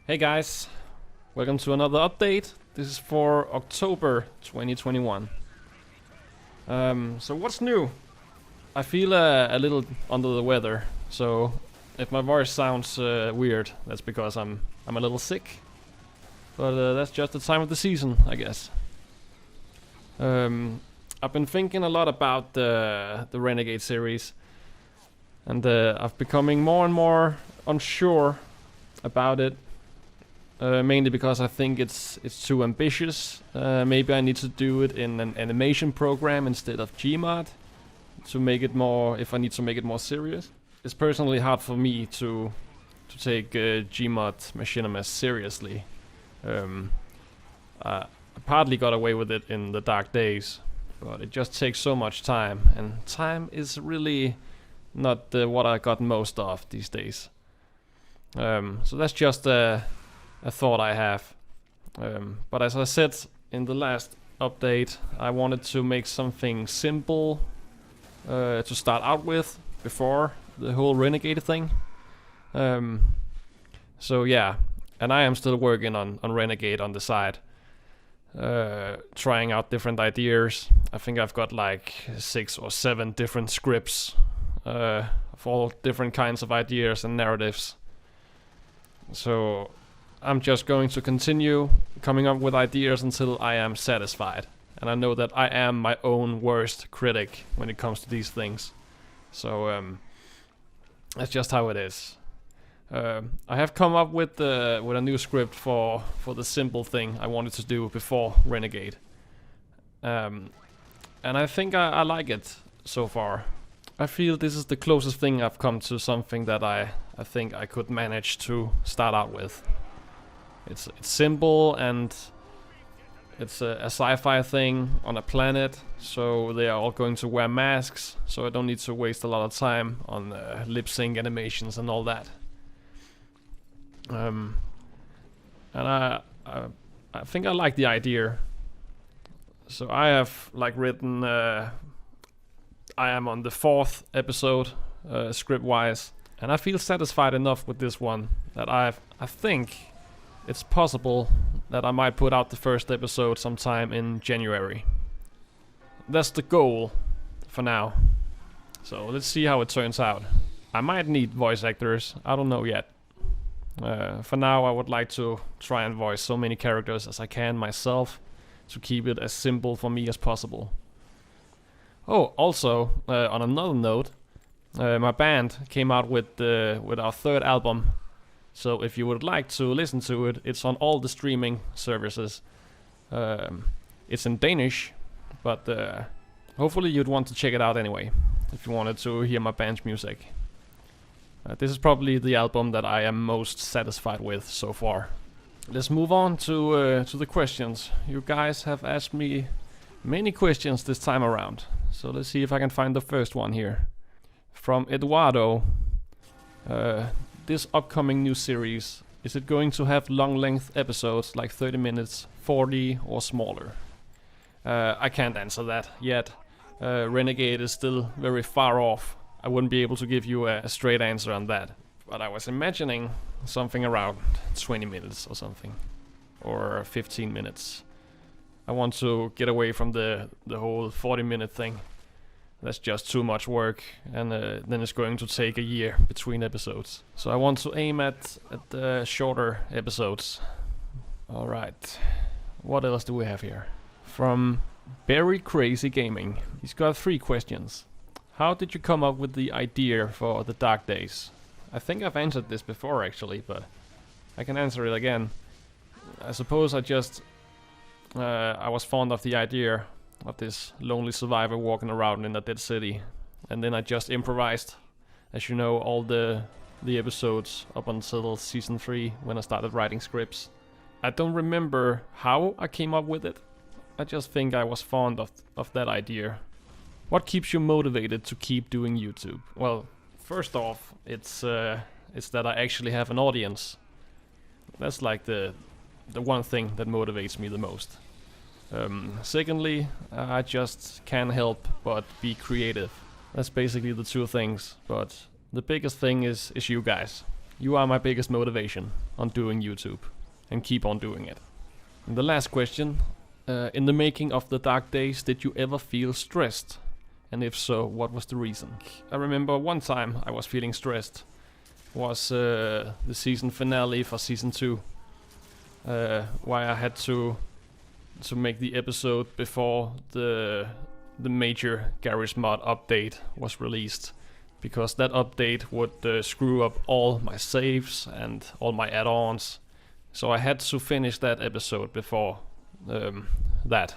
Hey guys, welcome to another update. This is for October 2021. So what's new? I feel a little under the weather, so if my voice sounds weird, that's because I'm a little sick. But that's just the time of the season, I guess. I've been thinking a lot about the Renegade series, and I've becoming more and more unsure about it. Mainly because I think it's too ambitious. Maybe I need to do it in an animation program instead of Gmod to make it more. If I need to make it more serious, it's personally hard for me to take Gmod Machinima seriously. I partly got away with it in the dark days, but it just takes so much time, and time is really not what I got most of these days. So that's just a thought I have. But as I said in the last update, I wanted to make something simple to start out with before the whole Renegade thing. So yeah, and I am still working on Renegade on the side, trying out different ideas. I think I've got like 6 or 7 different scripts of all different kinds of ideas and narratives. So I'm just going to continue coming up with ideas until I am satisfied. And I know that I am my own worst critic when it comes to these things. So that's just how it is. I have come up with a new script for the simple thing I wanted to do before Renegade. And I think I like it so far. I feel this is the closest thing I've come to something that I think I could manage to start out with. It's simple, and it's a sci-fi thing on a planet, so they are all going to wear masks, so I don't need to waste a lot of time on lip sync animations and all that. And I think I like the idea. So I have like written. I am on the 4th episode, script-wise, and I feel satisfied enough with this one that I think it's possible that I might put out the first episode sometime in January. That's the goal for now. So let's see how it turns out. I might need voice actors, I don't know yet. For now I would like to try and voice so many characters as I can myself to keep it as simple for me as possible. Oh, also, on another note, my band came out with our 3rd album. So if you would like to listen to it, it's on all the streaming services. It's in Danish, but hopefully you'd want to check it out anyway, if you wanted to hear my band's music. This is probably the album that I am most satisfied with so far. Let's move on to the questions. You guys have asked me many questions this time around. So let's see if I can find the first one here. From Eduardo. This upcoming new series, is it going to have long length episodes like 30 minutes, 40 or smaller? I can't answer that yet. Renegade is still very far off. I wouldn't be able to give you a straight answer on that. But I was imagining something around 20 minutes or something. Or 15 minutes. I want to get away from the whole 40-minute thing. That's just too much work, and then it's going to take a year between episodes. So I want to aim at shorter episodes. Alright, what else do we have here? From Very Crazy Gaming. He's got 3 questions. How did you come up with the idea for the Dark Days? I think I've answered this before actually, but I can answer it again. I suppose I was fond of the idea of this lonely survivor walking around in a dead city, and then I just improvised, as you know, all the episodes up until season 3 when I started writing scripts. I don't remember how I came up with it. I just think I was fond of that idea. What keeps you motivated to keep doing YouTube? Well, first off, it's that I actually have an audience. That's like the one thing that motivates me the most. Secondly, I just can't help but be creative. That's basically the 2 things, but the biggest thing is you guys. You are my biggest motivation on doing YouTube, and keep on doing it. And the last question, in the making of the Dark Days, did you ever feel stressed? And if so, what was the reason? I remember one time I was feeling stressed. Was the season finale for season 2. Why I had to make the episode before the major Garry's Mod update was released, because that update would screw up all my saves and all my add-ons. So I had to finish that episode before that,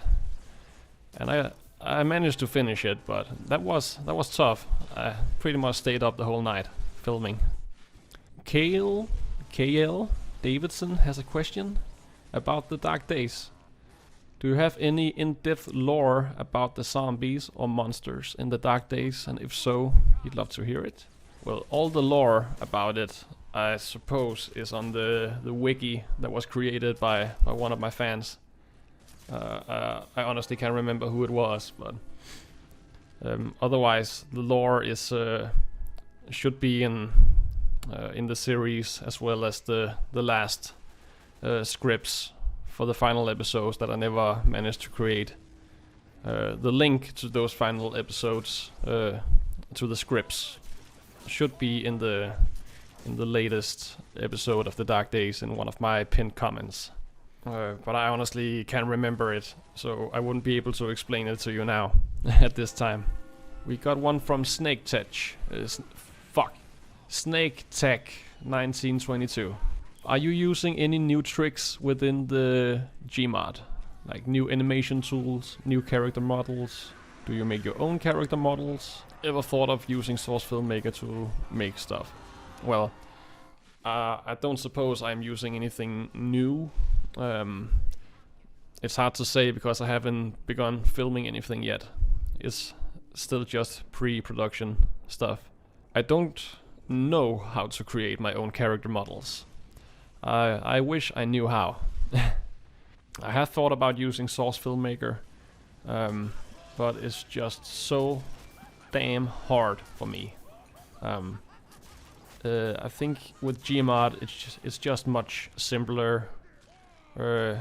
and I managed to finish it, but that was tough. I pretty much stayed up the whole night filming. KL Davidson has a question about the Dark Days. Do you have any in-depth lore about the zombies or monsters in the Dark Days, and if so, you'd love to hear it? Well, all the lore about it, I suppose, is on the wiki that was created by one of my fans. I honestly can't remember who it was, but otherwise the lore is should be in the series, as well as the last scripts for the final episodes that I never managed to create. The link to those final episodes, to the scripts, should be in the latest episode of the Dark Days in one of my pinned comments. But I honestly can't remember it, so I wouldn't be able to explain it to you now at this time. We got one from Snake Tech. Snake Tech 1922. Are you using any new tricks within the Gmod? Like new animation tools, new character models? Do you make your own character models? Ever thought of using Source Filmmaker to make stuff? Well, I don't suppose I'm using anything new. It's hard to say because I haven't begun filming anything yet. It's still just pre-production stuff. I don't know how to create my own character models. I wish I knew how. I have thought about using Source Filmmaker, but it's just so damn hard for me. I think with Gmod it's just much simpler,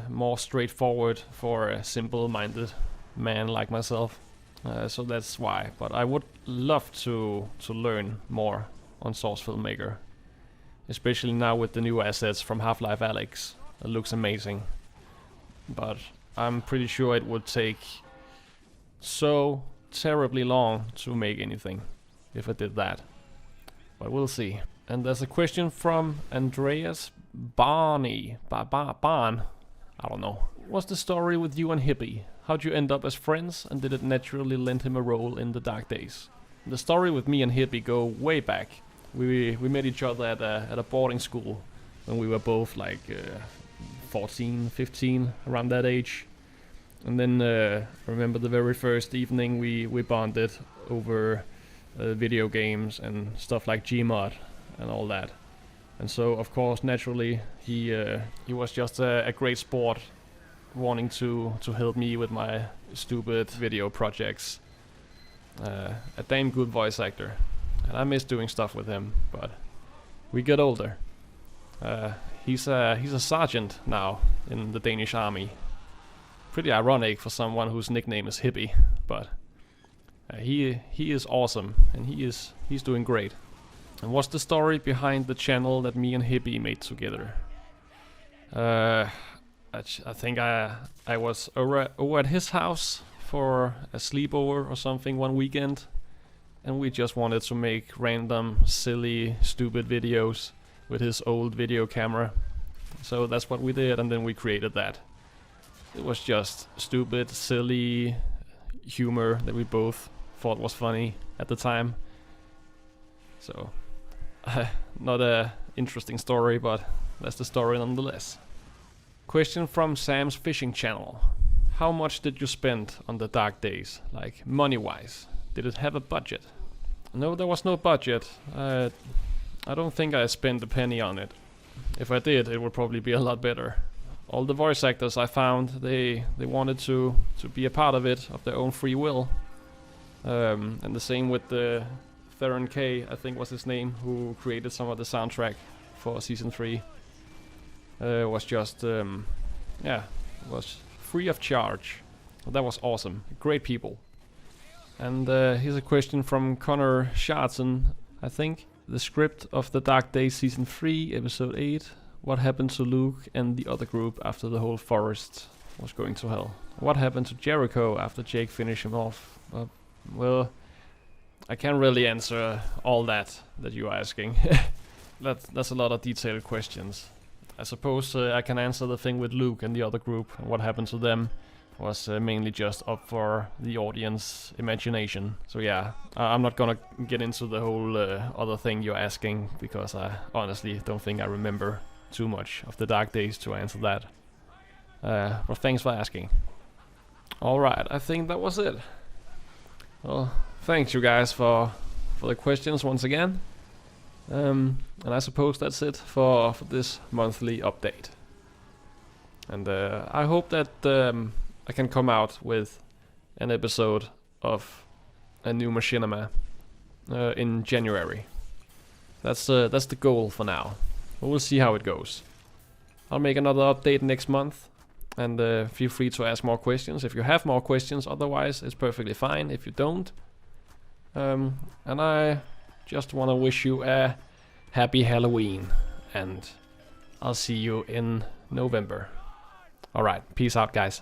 more straightforward for a simple-minded man like myself. So that's why. But I would love to learn more on Source Filmmaker, especially now with the new assets from Half-Life Alyx. It looks amazing, but I'm pretty sure it would take so terribly long to make anything if I did that. But we'll see. And there's a question from Andreas Barney. Barn? I don't know. What's the story with you and Hibby? How'd you end up as friends, and did it naturally lend him a role in the Dark Days? The story with me and Hibby go way back. We met each other at a boarding school when we were both like 14, 15, around that age. And then I remember the very first evening we bonded over video games and stuff like Gmod and all that. And so of course naturally he was just a great sport, wanting to help me with my stupid video projects. A damn good voice actor, and I miss doing stuff with him, but we get older. He's a sergeant now in the Danish army. Pretty ironic for someone whose nickname is Hibby, but he is awesome, and he's doing great. And what's the story behind the channel that me and Hibby made together? I think I was over at his house for a sleepover or something one weekend, and we just wanted to make random, silly, stupid videos with his old video camera. So that's what we did, and then we created that. It was just stupid, silly humor that we both thought was funny at the time. So, not a interesting story, but that's the story nonetheless. Question from Sam's Fishing Channel. How much did you spend on the Dark Days, like money-wise? Did it have a budget? No, there was no budget. I don't think I spent a penny on it. If I did, it would probably be a lot better. All the voice actors I found, they wanted to be a part of it of their own free will. And the same with the Theron K, I think was his name, who created some of the soundtrack for season 3 was just was free of charge. That was awesome. Great people. And here's a question from Connor Sharton, I think. The script of The Dark Days season 3 episode 8. What happened to Luke and the other group after the whole forest was going to hell? What happened to Jericho after Jake finished him off? Well, I can't really answer all that you're asking. That's a lot of detailed questions. I suppose I can answer the thing with Luke and the other group. What happened to them was mainly just up for the audience imagination. So yeah, I'm not gonna get into the whole other thing you're asking, because I honestly don't think I remember too much of The Dark Days to answer that. But thanks for asking. Alright, I think that was it. Well, thanks you guys for the questions once again. And I suppose that's it for this monthly update. And I hope that I can come out with an episode of a new Machinima in January. That's the goal for now. We'll see how it goes. I'll make another update next month, and feel free to ask more questions if you have more questions. Otherwise, it's perfectly fine if you don't. And I just want to wish you a happy Halloween, and I'll see you in November. Alright, peace out guys.